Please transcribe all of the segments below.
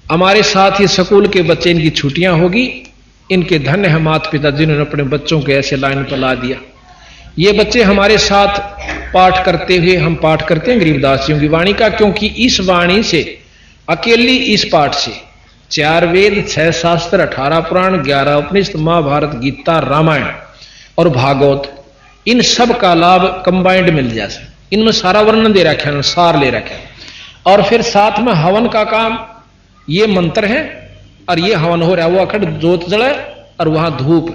हमारे साथ ये स्कूल के बच्चे, इनकी छुट्टियां होगी, इनके धन्य है माता पिता जिन्होंने अपने बच्चों को ऐसे लाइन पर ला दिया। ये बच्चे हमारे साथ पाठ करते हुए, हम पाठ करते हैं गरीबदास जियों की वाणी का, क्योंकि इस वाणी से, अकेली इस पाठ से 4 वेद, 6 शास्त्र, 18 पुराण, 11 उपनिषद, महाभारत, गीता, रामायण और भागवत, इन सब का लाभ कंबाइंड मिल जाए। इनमें सारा वर्णन दे रखा है, सार ले रखा है। और फिर साथ में हवन का काम, ये मंत्र है और ये हवन हो रहा है, वो अखंड जोत जले और वहां धूप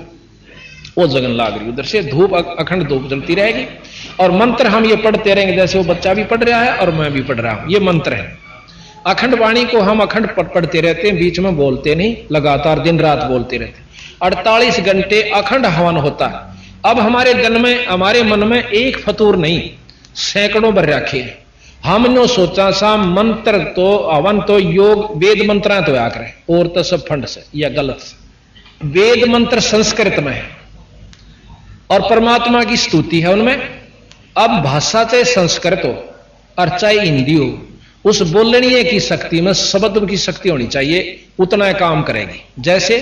वो जगन लाग रही, उधर से धूप, अखंड धूप जलती रहेगी। और मंत्र हम ये पढ़ते रहेंगे, जैसे वो बच्चा भी पढ़ रहा है और मैं भी पढ़ रहा हूं, ये मंत्र है। अखंड वाणी को हम अखंड पढ़ते रहते हैं, बीच में बोलते नहीं, लगातार दिन रात बोलते रहते। 48 घंटे अखंड हवन होता है। अब हमारे दिन में, हमारे मन में एक फतूर नहीं, सैकड़ों भर रखे। हमने सोचा सा मंत्र तो, हवन तो, योग वेद मंत्र तो आ करे, और तो सब फंड से या गलत से। वेद मंत्र संस्कृत में है और परमात्मा की स्तुति है उनमें। अब भाषा चाहे संस्कृत हो और चाहे हिंदी हो, उस बोलने की शक्ति में शब्द की शक्ति होनी चाहिए, उतना काम करेगी। जैसे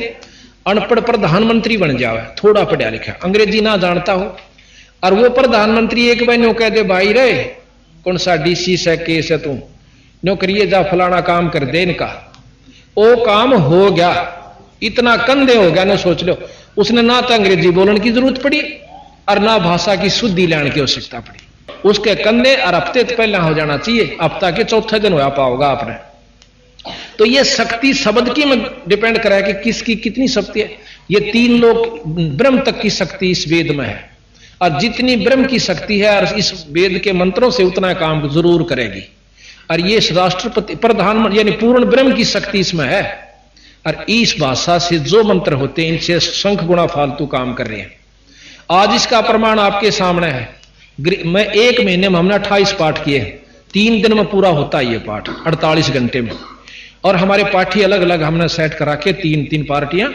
अनपढ़ प्रधानमंत्री बन जावे, थोड़ा पढ़ा लिखा, अंग्रेजी ना जानता हो, और वो प्रधानमंत्री एक बार न्यो कह दे, भाई रे कौन सा डीसी से केस है, तू न्यो करिए जा, फलाना काम कर दे इनका, वो काम हो गया। इतना कंधे हो गया ना, सोच लो, उसने ना तो अंग्रेजी बोलने की जरूरत पड़ी और ना भाषा की शुद्धि लेने की आवश्यकता पड़ी। उसके कंधे और हफ्ते पहले हो जाना चाहिए, हफ्ता के चौथे दिन हो पाओगा आपने। तो ये शक्ति शब्द की में डिपेंड करा है कि किसकी कितनी शक्ति है। ये 3 लोग ब्रह्म तक की शक्ति इस वेद में है, और जितनी ब्रह्म की शक्ति है और इस वेद के मंत्रों से उतना काम जरूर करेगी। और ये राष्ट्रपति, प्रधानमंत्री, यानी पूर्ण ब्रह्म की शक्ति इसमें है। और इस भाषा से जो मंत्र होते हैं, इनसे शंख गुणा फालतू काम कर रहे हैं। आज इसका प्रमाण आपके सामने है। मैं 1 महीने में हमने 28 पाठ किए, 3 दिन में पूरा होता है ये पाठ, 48 घंटे में। और हमारे पाठी अलग अलग हमने सेट करा के 3-3 पार्टियां,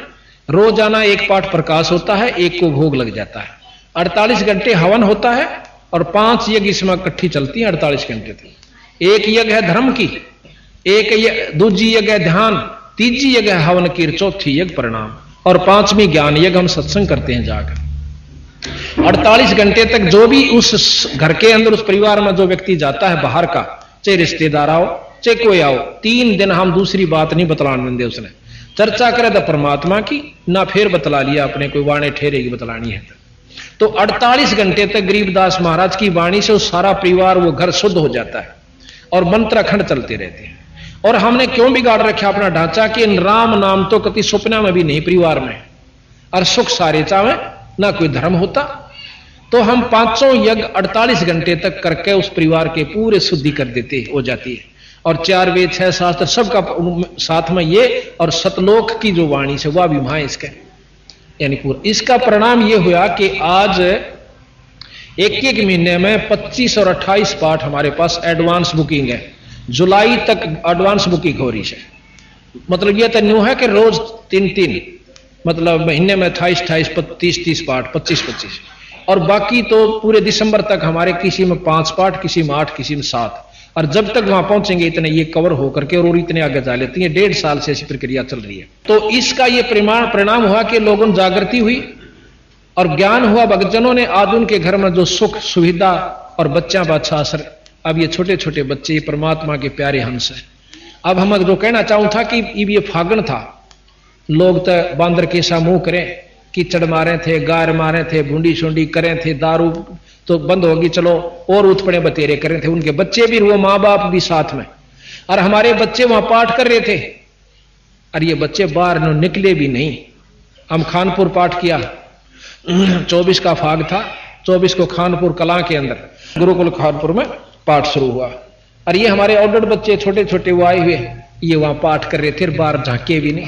रोजाना 1 पाठ प्रकाश होता है, 1 को भोग लग जाता है। 48 घंटे हवन होता है और 5 यज्ञ इसमें इकट्ठी चलती है 48 घंटे तक। 1 यज्ञ है धर्म की, 1 दूजी यज्ञ है ध्यान, तीजी यज्ञ है हवन की, चौथी यज्ञ प्रणाम, और 5वीं ज्ञान यज्ञ हम सत्संग करते हैं जाकर। 48 घंटे तक जो भी उस घर के अंदर, उस परिवार में जो व्यक्ति जाता है बाहर का, चाहे रिश्तेदार आओ चाहे कोई आओ, 3 दिन हम दूसरी बात नहीं बतलाने देंगे। उसने चर्चा करे तो परमात्मा की, ना फिर बतला लिया अपने कोई वाणी ठहरेगी बतलानी है। तो 48 घंटे तक गरीबदास महाराज की वाणी से वो सारा परिवार, वो घर शुद्ध हो जाता है और मंत्र अखंड चलते रहते हैं। और हमने क्यों बिगाड़ रखा अपना ढांचा कि राम नाम तो कति सपना में भी नहीं परिवार में, और सुख सारे चावे, ना कोई धर्म होता। तो हम 5 यज्ञ 48 घंटे तक करके उस परिवार के पूरे शुद्धि कर देते हो जाती है। और 4 वेद, 6 शास्त्र सबका साथ में ये, और सतलोक की जो वाणी से वह भी वहां इसके, यानी पूरा। इसका परिणाम ये हुआ कि आज 1-1 महीने में 25 और 28 पाठ हमारे पास एडवांस बुकिंग है। जुलाई तक एडवांस बुकिंग हो रही है। मतलब ये तो न्यू है कि रोज 3-3, मतलब महीने में 28-28, 30-30 पाठ, 25-25, और बाकी तो पूरे दिसंबर तक हमारे किसी में 5 पाठ, किसी में 8, किसी में 7। और जब तक वहां पहुंचेंगे इतने ये कवर होकर के और इतने आगे जा लेती है। 1.5 साल से ऐसी प्रक्रिया चल रही है। तो इसका ये परिणाम हुआ कि लोगों में जागृति हुई और ज्ञान हुआ भक्तजनों ने। आज उनके घर में जो सुख सुविधा और बच्चा बादशाह असर, अब ये छोटे छोटे बच्चे परमात्मा के प्यारे हंस है। अब हम जो कहना चाहूं था कि ये फागण था, लोग तो बांदर के सा मुंह करें, कीचड़ मारे थे, गार मारे थे, भूंडी शुंडी करें थे, दारू तो बंद होगी, चलो और उत्पड़े बतेरे करें थे। उनके बच्चे भी, वो माँ बाप भी साथ में, और हमारे बच्चे वहां पाठ कर रहे थे और ये बच्चे बाहर निकले भी नहीं। हम खानपुर पाठ किया, 24 का फाग था, 24 को खानपुर कला के अंदर गुरुकुल खानपुर में पाठ शुरू हुआ। और ये हमारे ऑर्डर बच्चे छोटे छोटे वो आए हुए, ये वहां पाठ कर रहे थे, बाहर झांके भी नहीं।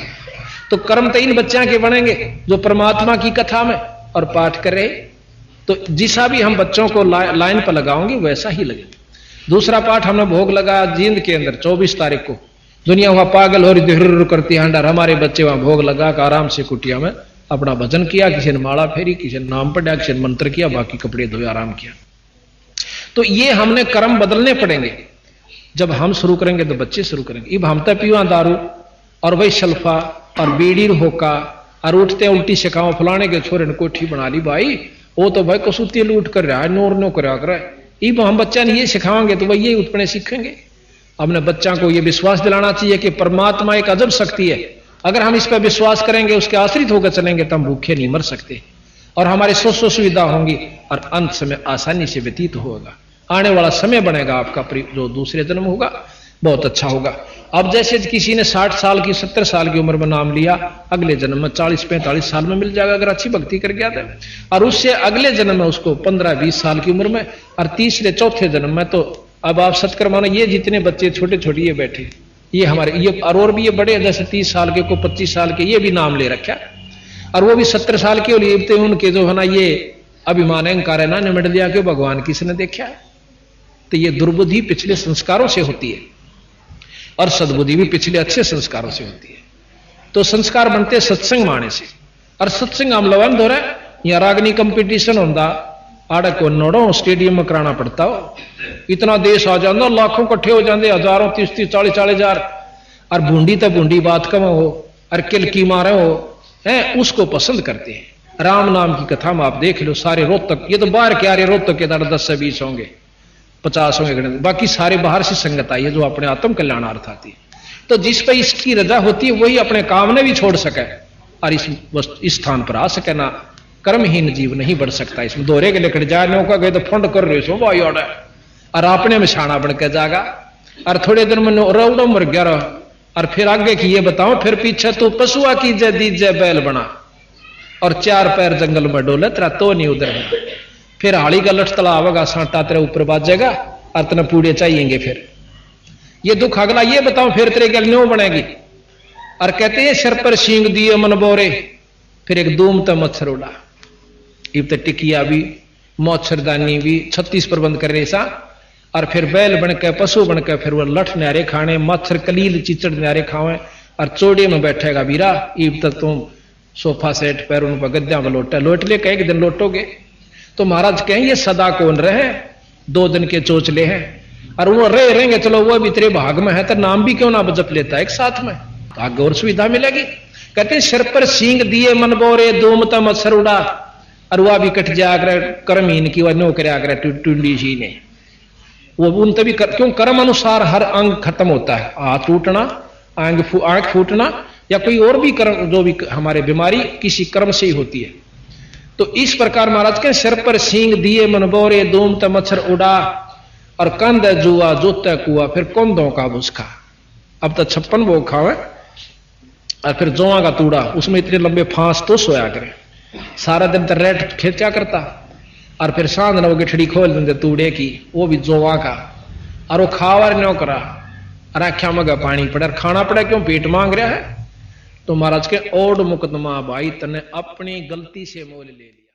तो कर्म तो इन बच्चों के बनेंगे जो परमात्मा की कथा में और पाठ कर रहे। तो जिसा भी हम बच्चों को लाइन पर लगाओगे वैसा ही लगे। दूसरा पाठ हमने भोग लगाया जींद के अंदर 24 तारीख को। दुनिया वहां पागल हो रही करती हंडर, हमारे बच्चे वहां भोग लगा कर आराम से कुटिया में अपना भजन किया, किसी ने माला फेरी, किसी ने नाम पढ़ा, किसी ने मंत्र किया, बाकी कपड़े धोए आराम किया। तो ये हमने कर्म बदलने पड़ेंगे। जब हम शुरू करेंगे तो बच्चे शुरू करेंगे। अब हम तो पीवा दारू, और वही सल्फा और बीड़ी होका और उठते उल्टी सिखाओ फलाने के छोरे ने कोठी बना ली भाई, वो तो भाई कसुती लूट कर रहा है, नोर नो कर रहा है। इब हम बच्चा ने ये सिखाएंगे तो वही उत्पन्न सीखेंगे। अपने बच्चा को ये विश्वास दिलाना चाहिए कि परमात्मा एक अजब शक्ति है, अगर हम इस पर विश्वास करेंगे, उसके आश्रित होकर चलेंगे तो हम भूखे नहीं मर सकते और हमारी सुख सुविधा होंगी और अंत समय आसानी से व्यतीत होगा। आने वाला समय बनेगा आपका जो दूसरे जन्म होगा बहुत अच्छा होगा। अब जैसे किसी ने 60 साल की 70 साल की उम्र में नाम लिया, अगले जन्म में 40-45 साल में मिल जाएगा अगर अच्छी भक्ति कर गया था, और उससे अगले जन्म में उसको 15-20 साल की उम्र में, और तीसरे चौथे जन्म में तो अब आप सत्कर मानो ये जितने बच्चे छोटे छोटे ये बैठे, ये हमारे ये और भी ये बड़े जैसे 30 साल के को 25 साल के ये भी नाम ले रखा, और वो भी 70 साल के, और ये उनके जो है ना ये अभिमान अहंकार है ना निमट लिया कि भगवान किसने देखा है। तो ये दुर्बुद्धि पिछले संस्कारों से होती है और सद्बुद्धि भी पिछले अच्छे संस्कारों से होती है। तो संस्कार बनते सत्संग माने से, और सत्संग हम लवन हो रहा है या रागनी कंपटीशन होता आड़े को नोड़ो स्टेडियम में कराना पड़ता हो, इतना देश आ जाता, लाखों इकट्ठे हो जाते, हजारों 30-30 40-40 हजार, और बूंदी तो बूंदी बात कम हो और किलकी मारे हो है, उसको पसंद करते हैं। राम नाम की कथा में आप देख लो, सारे रोहतक, ये तो बाहर के आ रहे रोहतक के 10 से 20 होंगे 50 होंगे, बाकी सारे बाहर से संगत आई है जो अपने आत्म कल्याणार्थ आती है। तो जिस पर इसकी रजा होती है वही अपने काम ने भी छोड़ सके और इस स्थान पर आ सके ना। कर्महीन जीव नहीं बढ़ सकता, इसमें दोहरे के लेकर जाए नौका गए तो फंड कर रहे सो भाई और अपने में छाना बन के जागा, और थोड़े दिन में रौड़ो मर गया रहो, और फिर आगे की ये बताओ, फिर पीछे तू पशुआ की जय दीजय बैल बना और 4 पैर जंगल में डोले तेरा तो नहीं उधर है, फिर हाड़ी का लठ तला आवेगा, सांटा तेरे ऊपर बाजेगा और तेने पूड़े चाहिएंगे। फिर ये दुख अगला ये बताओ फिर तेरे गल न्यों बनेगी। और कहते हैं सिर पर सींग दिए मन बोरे, फिर एक धूम तो मच्छर उड़ा, इब तो टिकिया भी मच्छरदानी भी 36 प्रबंध कर रेसा, और फिर बैल बन के पशु बन के फिर वो लठ न्यारे खाने, मच्छर कलील चिचड़ न्यारे खावे, और चोड़े में बैठेगा बीरा, इब तक तुम सोफा सेट पैरों पर गद्दा में लोट ले के एक दिन लोटोगे। तो महाराज कहें ये सदा कौन रहे, 2 दिन के चोचले हैं, और वो रहेंगे, चलो वो भी तेरे भाग में है तो नाम भी क्यों ना जप लेता एक साथ में, आगे और सुविधा मिलेगी। कहते हैं सिर पर सींग दिए मन बोरे, धूमता मच्छर उड़ा, और वह भी कट जाकर कर्महीन की वह नौकर आकर टूंडी सी ने वो उन तभी क्यों कर्म अनुसार हर अंग खत्म होता है, हाथ टूटना, आंख फूटना या कोई और भी कर्म, जो भी हमारे बीमारी किसी कर्म से ही होती है। तो इस प्रकार महाराज के सिर पर सींग दिए मन बोरे, धूमत मच्छर उड़ा, और कंध जुआ जोत कुआ, फिर कौंधों का भुसखा। अब तो 56 वो खावे, और फिर जोआ का तूड़ा, उसमें इतने लंबे फांस तो सोया करे, सारा दिन तो रेट खींचा करता, और फिर सांझ न वो गिठड़ी खोल देंगे तूड़े की, वो भी जोआ का, और वो खावर न्यो करा, और आख्या मगा पानी पड़े, खाना पड़े क्यों पेट मांग रहा है। तो महाराज के ओड मुकदमा भाई तने अपनी गलती से मोल ले लिया।